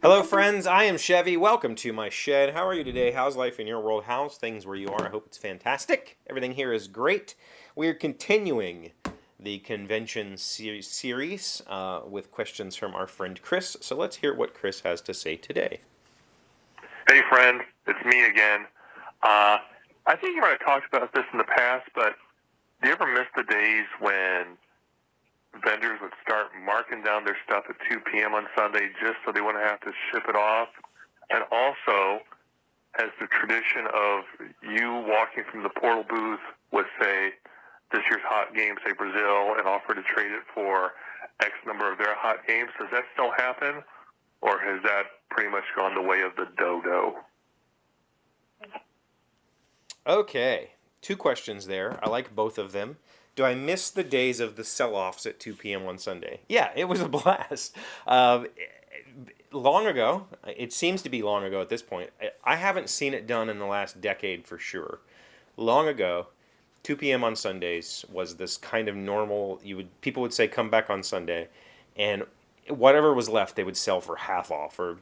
Hello, friends. I am Chevee. Welcome to my shed. How are you today? How's life in your world? How's things where you are? I hope it's fantastic. Everything here is great. We are continuing the convention series with questions from our friend Chris. So let's hear what Chris has to say today. Hey, friend. It's me again. I think you might have talked about this in the past, but do you ever miss the days when vendors would start marking down their stuff at 2 p.m. on Sunday just so they wouldn't have to ship it off? And also, has the tradition of you walking from the portal booth with, say, this year's hot game, say Brazil, and offer to trade it for X number of their hot games, does that still happen? Or has that pretty much gone the way of the dodo? Okay, two questions there. I like both of them. Do I miss the days of the sell-offs at 2 p.m. on Sunday? Yeah, it was a blast. Long ago, it seems to be long ago at this point. I haven't seen it done in the last decade for sure. Long ago, 2 p.m. on Sundays was this kind of normal. People would say come back on Sunday, and whatever was left they would sell for half off or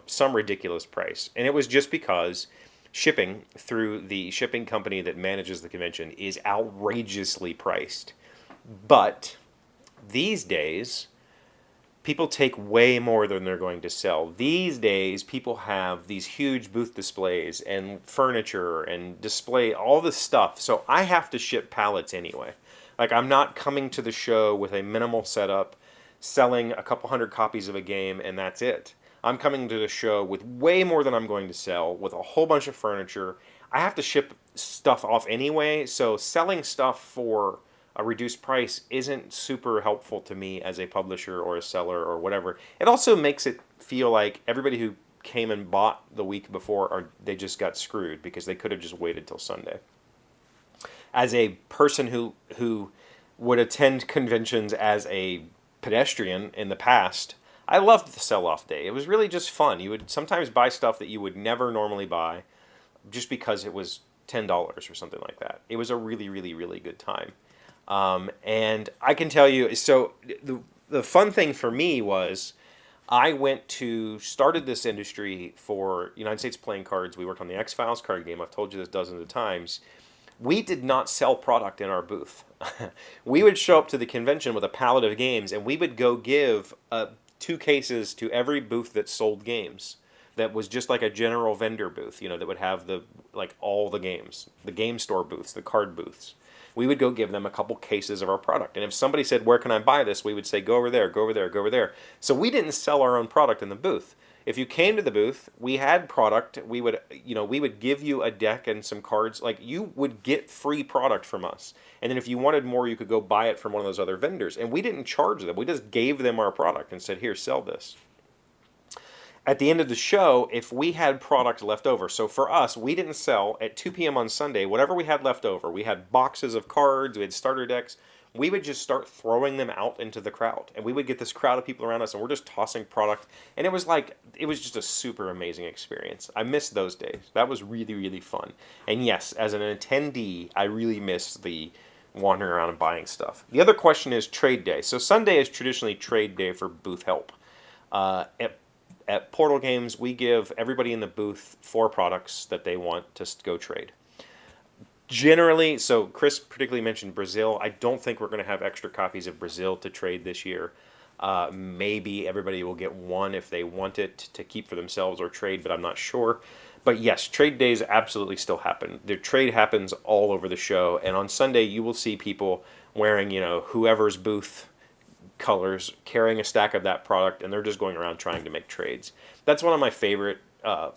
some ridiculous price. And it was just because shipping through the shipping company that manages the convention is outrageously priced. But these days, people take way more than they're going to sell. These days, people have these huge booth displays and furniture and display all this stuff. So I have to ship pallets anyway. Like, I'm not coming to the show with a minimal setup, selling a couple hundred copies of a game, and that's it. I'm coming to the show with way more than I'm going to sell, with a whole bunch of furniture. I have to ship stuff off anyway, so selling stuff for a reduced price isn't super helpful to me as a publisher or a seller or whatever. It also makes it feel like everybody who came and bought the week before, they just got screwed because they could have just waited till Sunday. As a person who would attend conventions as a pedestrian in the past, I loved the sell-off day. It was really just fun. You would sometimes buy stuff that you would never normally buy just because it was $10 or something like that. It was a really, really, really good time. And I can tell you, so the fun thing for me was I started this industry for United States Playing Cards. We worked on the X-Files card game. I've told you this dozens of times. We did not sell product in our booth. We would show up to the convention with a pallet of games, and we would go give 2 cases to every booth that sold games. That was just like a general vendor booth, that would have all the games, the game store booths, the card booths. We would go give them a couple cases of our product. And if somebody said, "Where can I buy this?" we would say, "Go over there, go over there, go over there." So we didn't sell our own product in the booth. If you came to the booth, we had product. We would give you a deck and some cards. Like, you would get free product from us. And then if you wanted more, you could go buy it from one of those other vendors. And we didn't charge them. We just gave them our product and said, "Here, sell this." At the end of the show, if we had product left over, so for us, we didn't sell at 2 p.m. on Sunday, whatever we had left over. We had boxes of cards, we had starter decks. We would just start throwing them out into the crowd. And we would get this crowd of people around us, and we're just tossing product. And it was just a super amazing experience. I miss those days. That was really, really fun. And yes, as an attendee, I really miss the wandering around and buying stuff. The other question is trade day. So Sunday is traditionally trade day for booth help. At Portal Games, we give everybody in the booth 4 products that they want to go trade. Generally, so Chris particularly mentioned Brazil. I don't think we're going to have extra copies of Brazil to trade this year. Maybe everybody will get one if they want it to keep for themselves or trade, but I'm not sure. But yes, trade days absolutely still happen. The trade happens all over the show, and on Sunday you will see people wearing, whoever's booth colors, carrying a stack of that product, and they're just going around trying to make trades. That's one of my favorite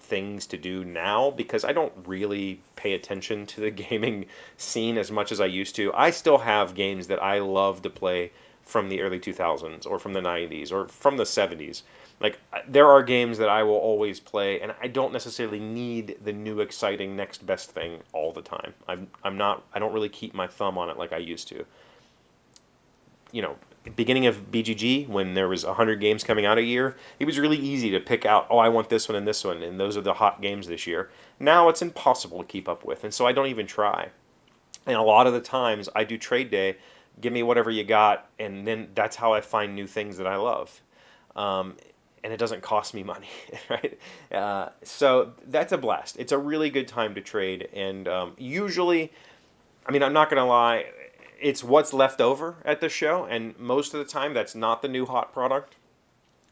things to do now, because I don't really pay attention to the gaming scene as much as I used to. I still have games that I love to play from the early 2000s or from the 90s or from the 70s. Like, there are games that I will always play, and I don't necessarily need the new exciting next best thing all the time. I don't really keep my thumb on it like I used to. Beginning of BGG, when there was 100 games coming out a year, it was really easy to pick out, I want this one, and those are the hot games this year. Now it's impossible to keep up with, and so I don't even try. And a lot of the times I do trade day, give me whatever you got, and then that's how I find new things that I love. and it doesn't cost me money, right? So that's a blast. It's a really good time to trade, and usually, I mean, I'm not gonna lie, it's what's left over at the show, and most of the time that's not the new hot product.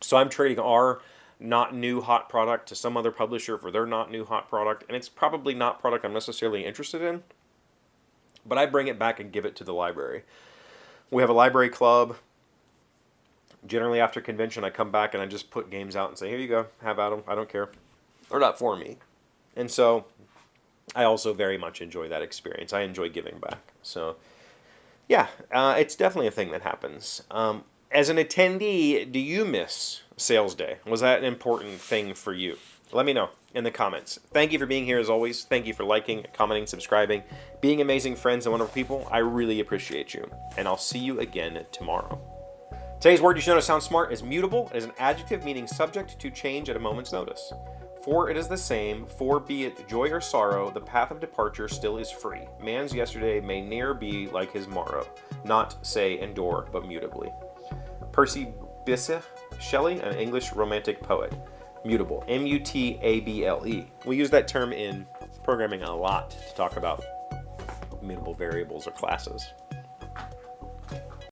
So I'm trading our not new hot product to some other publisher for their not new hot product, and it's probably not product I'm necessarily interested in, but I bring it back and give it to the library. We have a library club. Generally after convention, I come back and I just put games out and say, here you go, have at them, I don't care. They're not for me. And so I also very much enjoy that experience. I enjoy giving back. So yeah, it's definitely a thing that happens. As an attendee, do you miss sales day? Was that an important thing for you? Let me know in the comments. Thank you for being here as always. Thank you for liking, commenting, subscribing, being amazing friends and wonderful people. I really appreciate you. And I'll see you again tomorrow. Today's word you should know to sound smart is mutable. It is an adjective meaning subject to change at a moment's notice. For it is the same, for be it joy or sorrow, the path of departure still is free. Man's yesterday may ne'er be like his morrow. Not, say, endure, but mutably. Percy Bysshe Shelley, an English romantic poet. Mutable, M-U-T-A-B-L-E. We use that term in programming a lot to talk about mutable variables or classes.